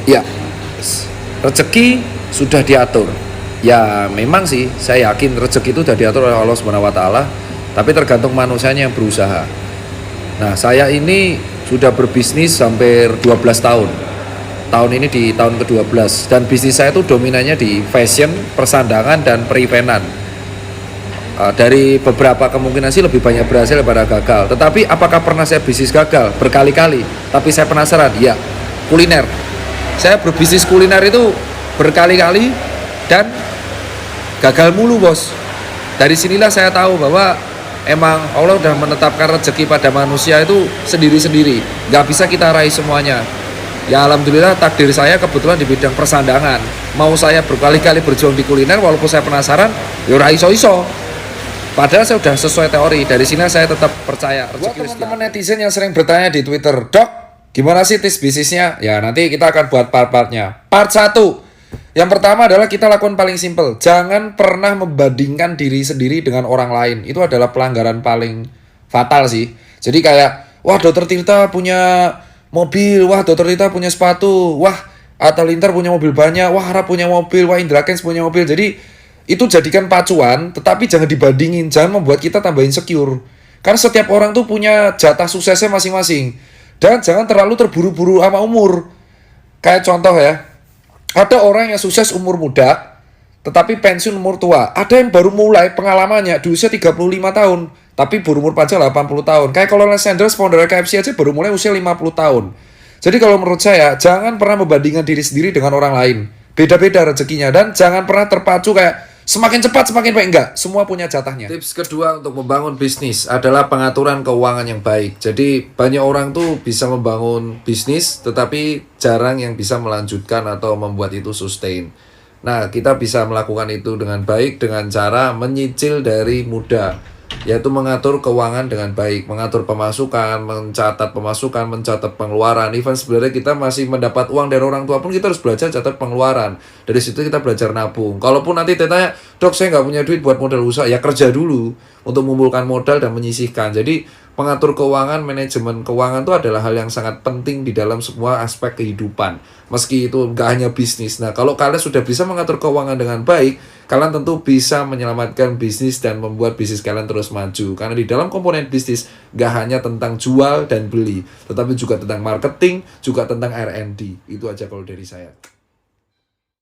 Ya, rezeki sudah diatur. Ya memang sih, saya yakin rezeki itu sudah diatur oleh Allah Subhanahu wa taala, tapi tergantung manusianya yang berusaha. Nah, saya ini sudah berbisnis hampir 12 tahun. Tahun ini di tahun ke-12 dan bisnis saya itu dominannya di fashion, persandangan dan perivenan. Dari beberapa kemungkinan sih lebih banyak berhasil daripada gagal. Tetapi apakah pernah saya bisnis gagal? Berkali-kali. Tapi saya penasaran, ya, kuliner. Saya berbisnis kuliner itu berkali-kali dan gagal mulu, bos. Dari sinilah saya tahu bahwa emang Allah udah menetapkan rezeki pada manusia itu sendiri-sendiri. Gak bisa kita raih semuanya. Ya alhamdulillah takdir saya kebetulan di bidang persandangan. Mau saya berkali-kali berjuang di kuliner walaupun saya penasaran, ya ora iso-iso. Padahal saya sudah sesuai teori. Dari sini saya tetap percaya. Buat teman-teman netizen yang sering bertanya di Twitter, Dok, gimana sih tips bisnisnya? Ya nanti kita akan buat part-partnya. Part 1. Yang pertama adalah kita lakukan paling simple. Jangan pernah membandingkan diri sendiri dengan orang lain. Itu adalah pelanggaran paling fatal sih. Jadi kayak, wah Dokter Tirta punya mobil, wah Dokter Tirta punya sepatu, wah Atta Lintar punya mobil banyak, wah Harap punya mobil, wah Indra Kents punya mobil. Jadi itu jadikan pacuan, tetapi jangan dibandingin, jangan membuat kita tambah insecure. Karena setiap orang tuh punya jatah suksesnya masing-masing. Dan jangan terlalu terburu-buru sama umur. Kayak contoh ya, ada orang yang sukses umur muda, tetapi pensiun umur tua. Ada yang baru mulai pengalamannya di usia 35 tahun, tapi berumur panjang 80 tahun. Kayak Colonel Sanders, founder KFC aja baru mulai usia 50 tahun. Jadi kalau menurut saya, jangan pernah membandingkan diri sendiri dengan orang lain. Beda-beda rezekinya. Dan jangan pernah terpacu kayak semakin cepat semakin baik. Enggak, semua punya jatahnya. Tips kedua untuk membangun bisnis adalah pengaturan keuangan yang baik. Jadi banyak orang tuh bisa membangun bisnis, tetapi jarang yang bisa melanjutkan atau membuat itu sustain. Nah, kita bisa melakukan itu dengan baik dengan cara menyicil dari muda, yaitu mengatur keuangan dengan baik, mengatur pemasukan, mencatat pemasukan, mencatat pengeluaran. Even sebenarnya kita masih mendapat uang dari orang tua pun kita harus belajar catat pengeluaran. Dari situ kita belajar nabung. Kalaupun nanti ditanya, Dok saya nggak punya duit buat modal usaha, ya kerja dulu untuk mengumpulkan modal dan menyisihkan. Jadi pengatur keuangan, manajemen keuangan itu adalah hal yang sangat penting di dalam semua aspek kehidupan. Meski itu nggak hanya bisnis. Nah, kalau kalian sudah bisa mengatur keuangan dengan baik, kalian tentu bisa menyelamatkan bisnis dan membuat bisnis kalian terus maju. Karena di dalam komponen bisnis nggak hanya tentang jual dan beli, tetapi juga tentang marketing, juga tentang R&D. Itu aja kalau dari saya.